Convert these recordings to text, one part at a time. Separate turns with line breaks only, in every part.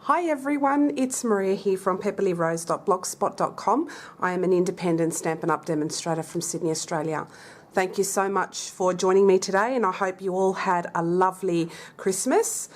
Hi everyone, it's Maria here from pepperlyrose.blogspot.com. I am an independent Stampin' Up! Demonstrator from Sydney, Australia. Thank you so much for joining me today, and I hope you all had a lovely Christmas.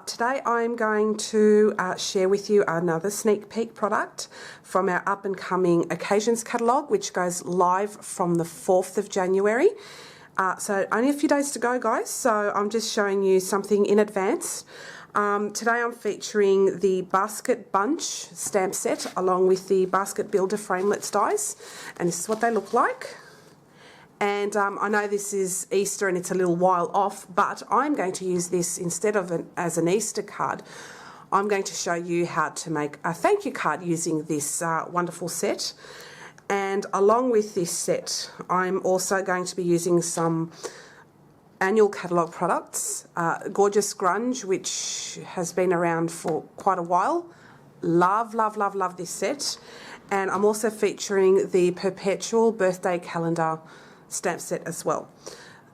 Today I'm going to share with you another sneak peek product from our up and coming Occasions catalogue, which goes live from the 4th of January. So only a few days to go, guys, so I'm just showing you something in advance. Today I'm featuring the Basket Bunch stamp set along with the Basket Builder Framelit dies, and this is what they look like. And I know this is Easter and it's a little while off, but I'm going to use this instead of as an Easter card. I'm going to show you how to make a thank you card using this wonderful set. And along with this set, I'm also going to be using some annual catalogue products. Gorgeous Grunge, which has been around for quite a while. Love, love, love, love this set. And I'm also featuring the Perpetual Birthday Calendar stamp set as well.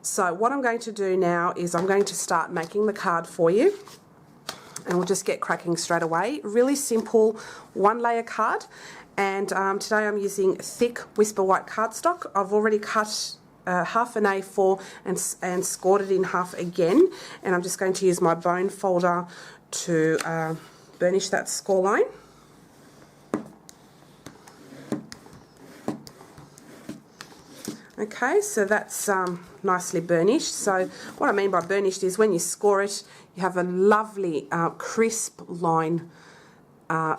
So what I'm going to do now is I'm going to start making the card for you, and we'll just get cracking straight away. Really simple one layer card, and today I'm using thick Whisper White cardstock. I've already cut half an A4 and scored it in half again, and I'm just going to use my bone folder to burnish that score line. Okay, so that's nicely burnished. So what I mean by burnished is when you score it, you have a lovely crisp line, and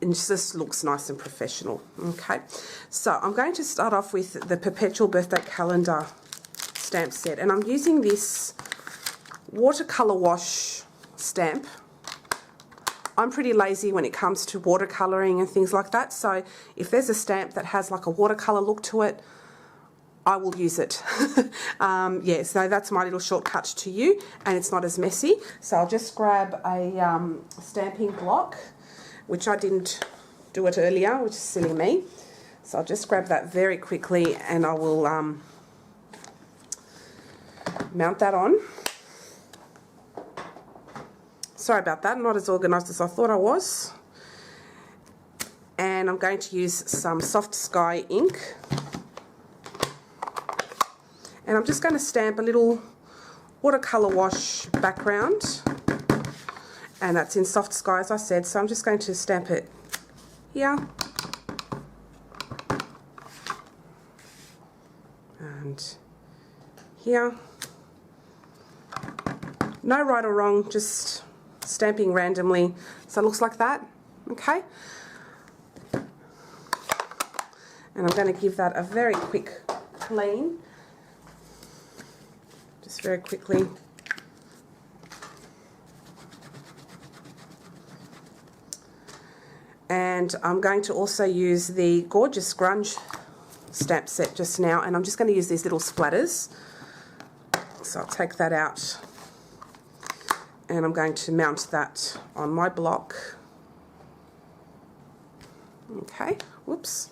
it just looks nice and professional. Okay, so I'm going to start off with the Perpetual Birthday Calendar stamp set, and I'm using this watercolour wash stamp. I'm pretty lazy when it comes to watercolouring and things like that, so if there's a stamp that has like a watercolour look to it, I will use it. Yeah, so that's my little shortcut to you, and it's not as messy. So I'll just grab a stamping block, which I didn't do it earlier, which is silly me. So I'll just grab that very quickly, and I will mount that on. Sorry about that, not as organised as I thought I was. And I'm going to use some Soft Sky ink. And I'm just going to stamp a little watercolour wash background, and that's in Soft Sky, as I said, so I'm just going to stamp it here and here. No right or wrong, just stamping randomly, so it looks like that. Okay, and I'm going to give that a very quick clean. Just very quickly. And I'm going to also use the Gorgeous Grunge stamp set just now, and I'm just going to use these little splatters. So I'll take that out, and I'm going to mount that on my block. Okay, whoops.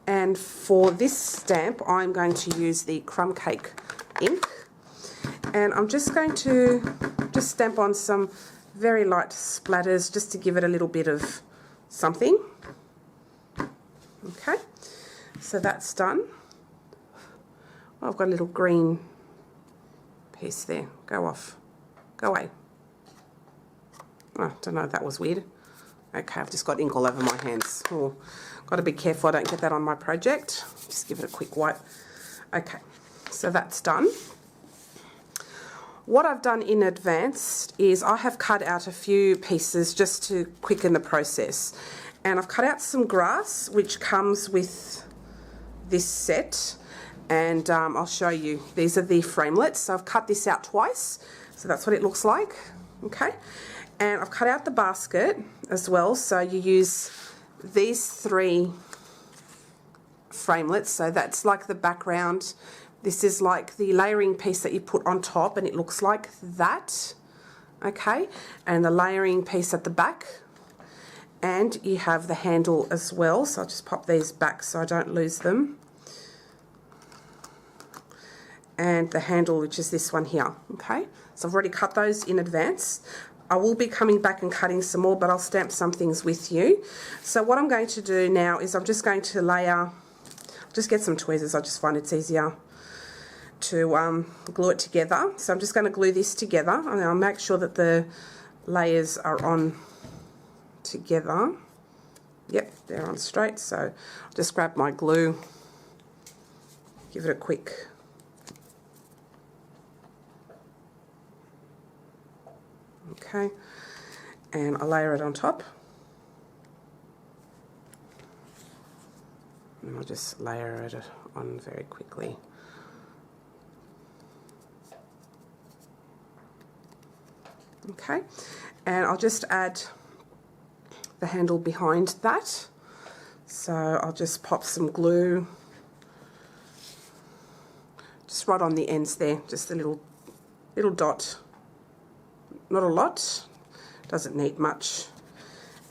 And for this stamp, I'm going to use the Crumb Cake ink, and I'm just going to stamp on some very light splatters just to give it a little bit of something. Okay, so that's done. Oh, I've got a little green piece there. Go off. Go away. Oh, don't know if that was weird. Okay, I've just got ink all over my hands. Oh, got to be careful I don't get that on my project. Just give it a quick wipe. Okay, so that's done. What I've done in advance is I have cut out a few pieces just to quicken the process. And I've cut out some grass, which comes with this set. And I'll show you. These are the Framelits. So I've cut this out twice. So that's what it looks like. Okay. And I've cut out the basket as well, so you use these three Framelits. So that's like the background. This is like the layering piece that you put on top, and it looks like that. Okay, and the layering piece at the back. And you have the handle as well, so I'll just pop these back so I don't lose them. and the handle, which is this one here. Okay, so I've already cut those in advance. I will be coming back and cutting some more, but I'll stamp some things with you. So what I'm going to do now is I'm just going to layer, just get some tweezers, I just find it's easier to glue it together. So I'm just going to glue this together, and I'll make sure that the layers are on together. Yep, they're on straight, so I'll just grab my glue, give it a quick okay, and I'll layer it on top, and I'll just layer it on very quickly. Okay, and I'll just add the handle behind that, so I'll just pop some glue just right on the ends there, just a little dot. Not a lot, doesn't need much,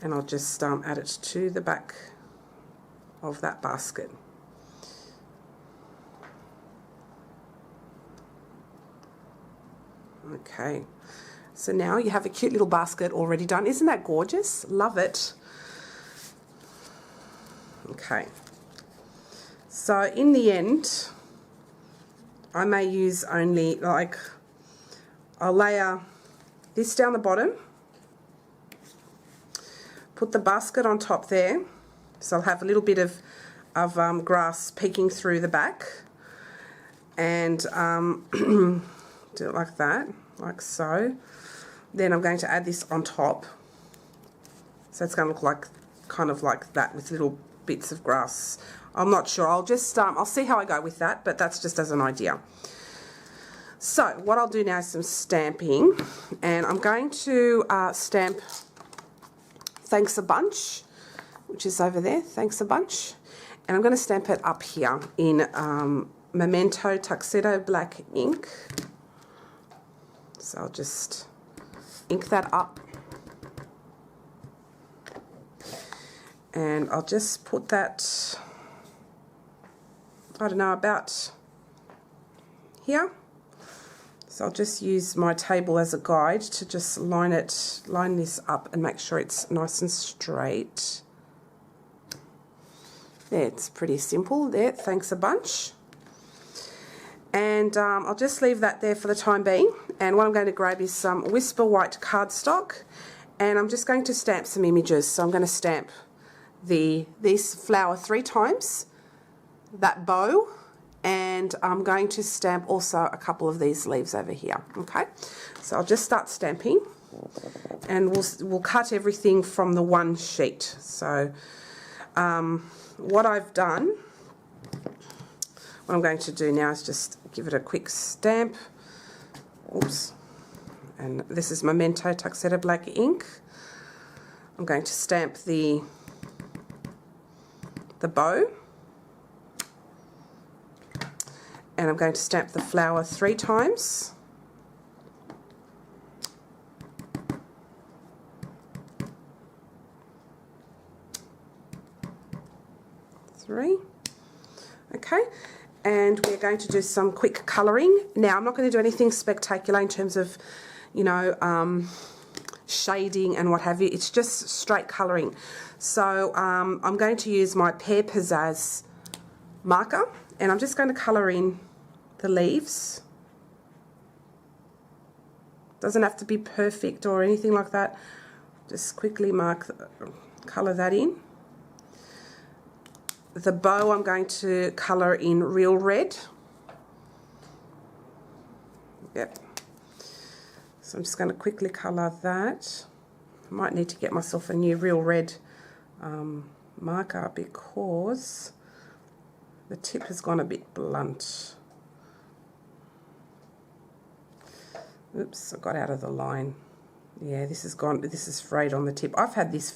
and I'll just add it to the back of that basket. Okay, so now you have a cute little basket already done. Isn't that gorgeous? Love it. Okay, so in the end I may use only, like, I'll layer this down the bottom, put the basket on top there, so I'll have a little bit of grass peeking through the back, and do it like that, like so. Then I'm going to add this on top, so it's going to look like, kind of like that, with little bits of grass. I'm not sure, I'll just I'll see how I go with that, but that's just as an idea. So what I'll do now is some stamping, and I'm going to stamp Thanks a Bunch, which is over there, Thanks a Bunch, and I'm going to stamp it up here in Memento Tuxedo black ink. So I'll just ink that up, and I'll just put that, I don't know, about here. So I'll just use my table as a guide to just line this up and make sure it's nice and straight. There, it's pretty simple there, Thanks a Bunch. And I'll just leave that there for the time being. And what I'm going to grab is some Whisper White cardstock, and I'm just going to stamp some images. So I'm going to stamp this flower 3 times, that bow, and I'm going to stamp also a couple of these leaves over here. Okay, so I'll just start stamping, and we'll cut everything from the one sheet. So what I've done, what I'm going to do now is just give it a quick stamp. Oops, and this is Memento Tuxedo black ink. I'm going to stamp the bow, and I'm going to stamp the flower 3 times. Three. Okay, and we're going to do some quick colouring. Now, I'm not going to do anything spectacular in terms of, you know, shading and what have you. It's just straight colouring. So I'm going to use my Pear Pizzazz marker, and I'm just going to colour in the leaves. Doesn't have to be perfect or anything like that. Just quickly colour that in. The bow I'm going to colour in real red. Yep. So I'm just going to quickly colour that. I might need to get myself a new real red marker because the tip has gone a bit blunt. Oops, I got out of the line. Yeah, this is frayed on the tip. I've had this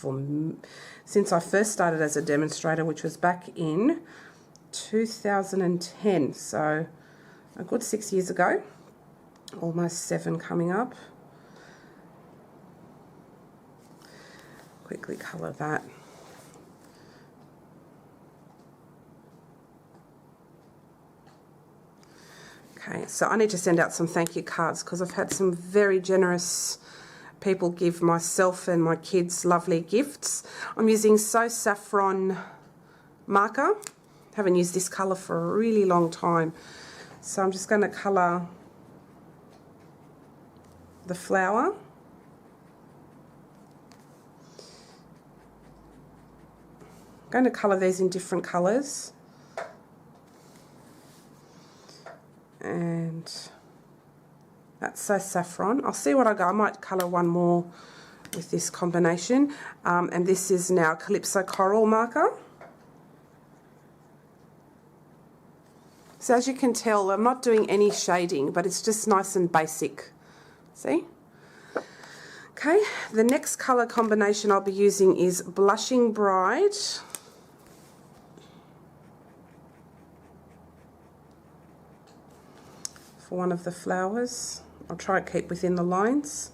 since I first started as a demonstrator, which was back in 2010, so a good 6 years ago, almost 7 coming up. Quickly colour that. Okay, so I need to send out some thank you cards because I've had some very generous people give myself and my kids lovely gifts. I'm using So Saffron marker. Haven't used this colour for a really long time. So I'm just going to colour the flower. I'm going to colour these in different colours. And that's So Saffron. I'll see what I go. I might colour one more with this combination. And this is now Calypso Coral marker. So as you can tell, I'm not doing any shading, but it's just nice and basic. See? Okay, the next colour combination I'll be using is Blushing Bride. For one of the flowers. I'll try to keep within the lines.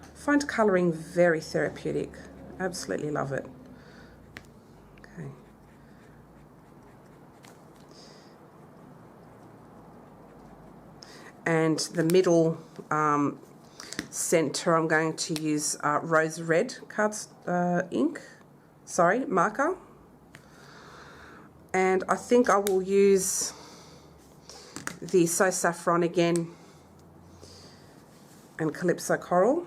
I find colouring very therapeutic. Absolutely love it. Okay. And the middle centre, I'm going to use Rose Red marker. And I think I will use the So Saffron again and Calypso Coral.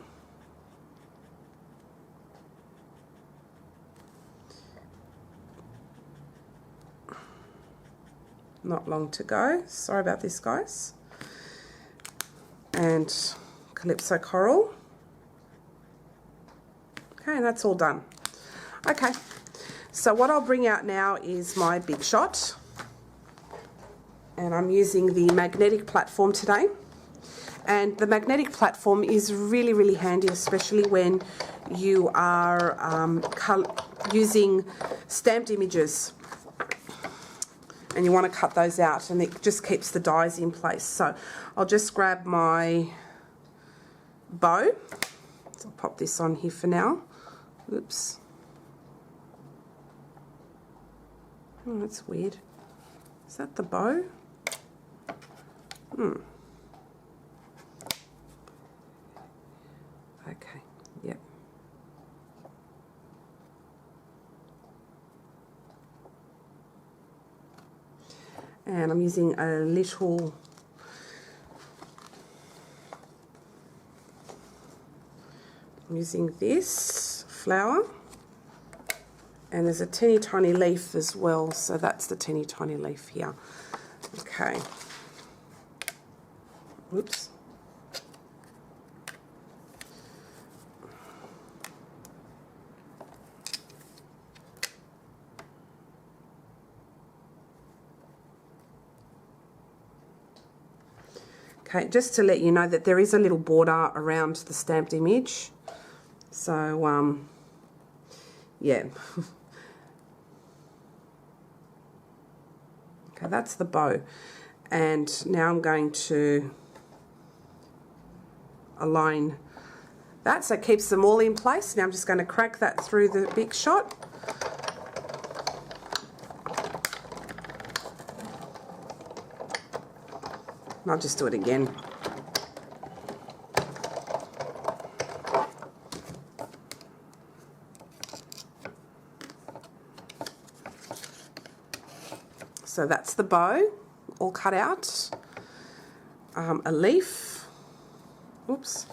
Not long to go. Sorry about this, guys. And Calypso Coral. Okay, and that's all done. Okay, so what I'll bring out now is my Big Shot. And I'm using the magnetic platform today. And the magnetic platform is really, really handy, especially when you are using stamped images and you want to cut those out, and it just keeps the dies in place. So I'll just grab my bow. So I'll pop this on here for now. Oops. Oh, that's weird. Is that the bow? Okay, yep. And I'm using a little this flower, and there's a teeny tiny leaf as well, so that's the teeny tiny leaf here. Okay. Oops. Okay, just to let you know that there is a little border around the stamped image. So, yeah. Okay, that's the bow. And now I'm going to align that so it keeps them all in place. Now I'm just going to crack that through the Big Shot. And I'll just do it again. So that's the bow, all cut out. A leaf. Oops.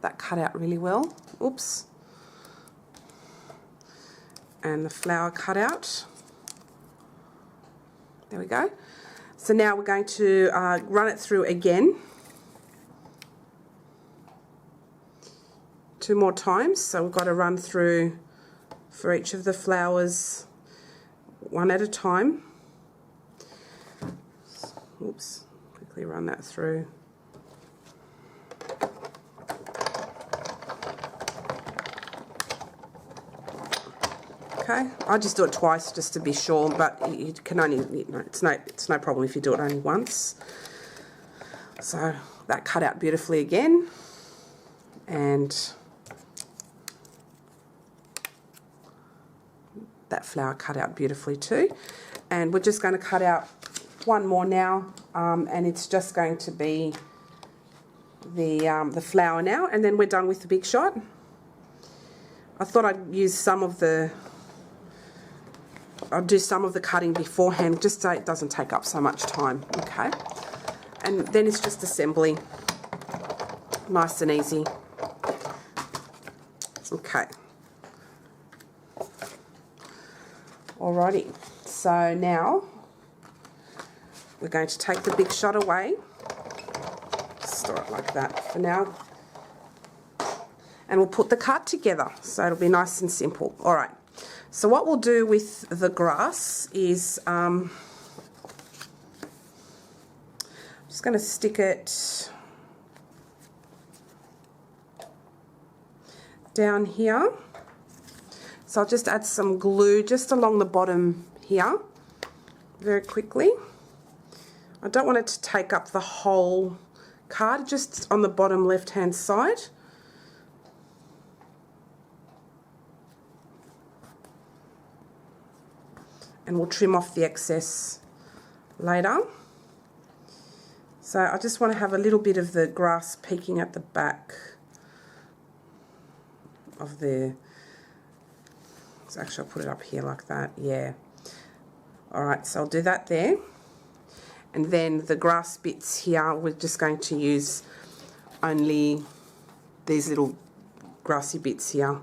That cut out really well. Oops. And the flower cut out. There we go. So now we're going to run it through again. 2 more times. So we've got to run through for each of the flowers one at a time. Oops, quickly run that through. Okay, I just do it twice just to be sure, but you can only, you know, it's no problem if you do it only once. So that cut out beautifully again, and that flower cut out beautifully too. And we're just going to cut out one more now, and it's just going to be the flower now, and then we're done with the big shot. I thought I'd use I'll do some of the cutting beforehand, just so it doesn't take up so much time, okay? And then it's just assembly, nice and easy. Okay. Alrighty, so now we're going to take the big shot away. Store it like that for now. And we'll put the card together, so it'll be nice and simple. Alright, so what we'll do with the grass is I'm just going to stick it down here. So I'll just add some glue just along the bottom here very quickly. I don't want it to take up the whole card, just on the bottom left hand side. And we'll trim off the excess later. So I just want to have a little bit of the grass peeking at the back of the, so actually I'll put it up here like that, yeah. Alright, so I'll do that there. And then the grass bits here, we're just going to use only these little grassy bits here.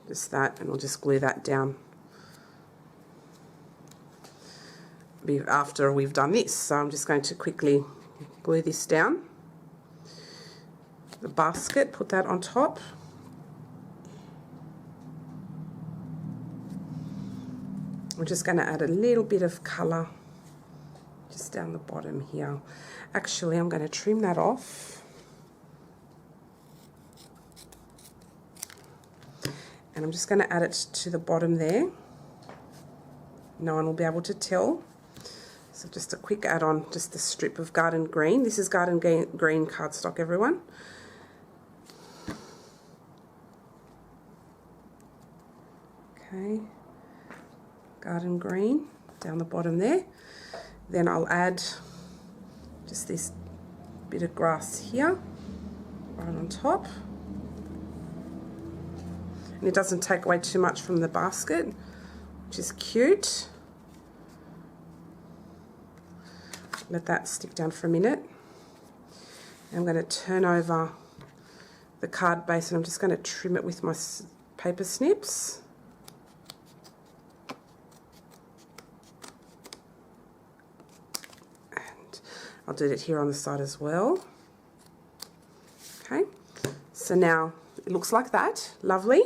Just that, and we'll just glue that down after we've done this. So I'm just going to quickly glue this down. The basket, put that on top. I'm just going to add a little bit of colour just down the bottom here. Actually, I'm going to trim that off. And I'm just going to add it to the bottom there. No one will be able to tell. So just a quick add-on, just a strip of garden green. This is garden green cardstock, everyone. Okay, garden green down the bottom there. Then I'll add just this bit of grass here, right on top. And it doesn't take away too much from the basket, which is cute. Let that stick down for a minute. I'm going to turn over the card base and I'm just going to trim it with my paper snips. And I'll do it here on the side as well. Okay, so now it looks like that, lovely.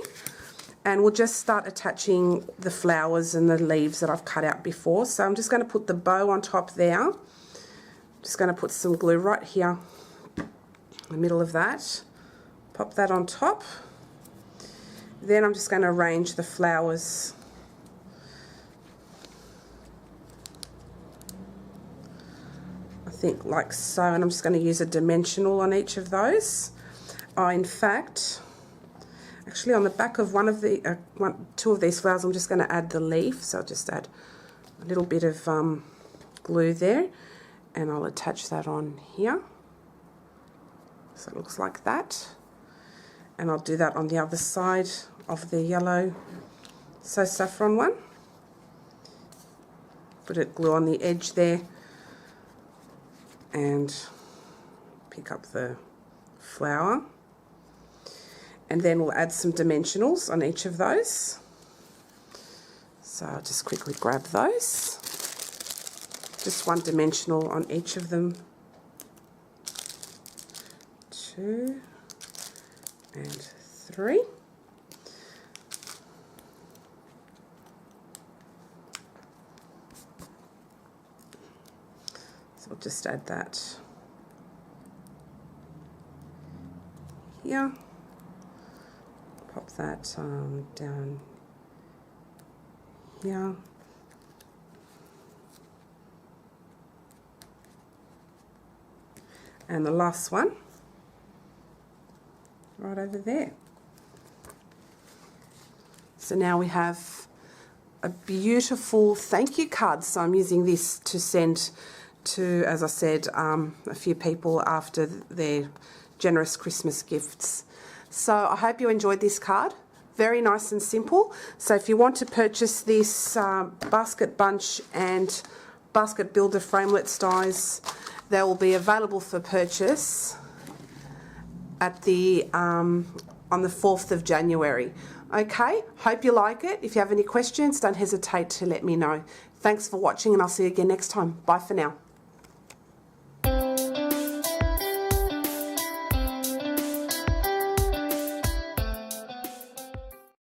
And we'll just start attaching the flowers and the leaves that I've cut out before. So I'm just going to put the bow on top there. Just going to put some glue right here in the middle of that. Pop that on top. Then I'm just going to arrange the flowers I think like so, and I'm just going to use a dimensional on each of those. In fact, actually on the back of one of the two of these flowers I'm just going to add the leaf, so I'll just add a little bit of glue there. And I'll attach that on here. So it looks like that. And I'll do that on the other side of the yellow So saffron one. Put it glue on the edge there. And pick up the flower. And then we'll add some dimensionals on each of those. So I'll just quickly grab those. Just one dimensional on each of them. 2 and 3. So I'll just add that here. Pop that down here. And the last one right over there. So now we have a beautiful thank you card. So I'm using this to send to, as I said, a few people after their generous Christmas gifts. So I hope you enjoyed this card. Very nice and simple. So if you want to purchase this basket bunch and basket builder framelit dies, they will be available for purchase at the on the 4th of January. Okay, hope you like it. If you have any questions, don't hesitate to let me know. Thanks for watching, and I'll see you again next time. Bye for now.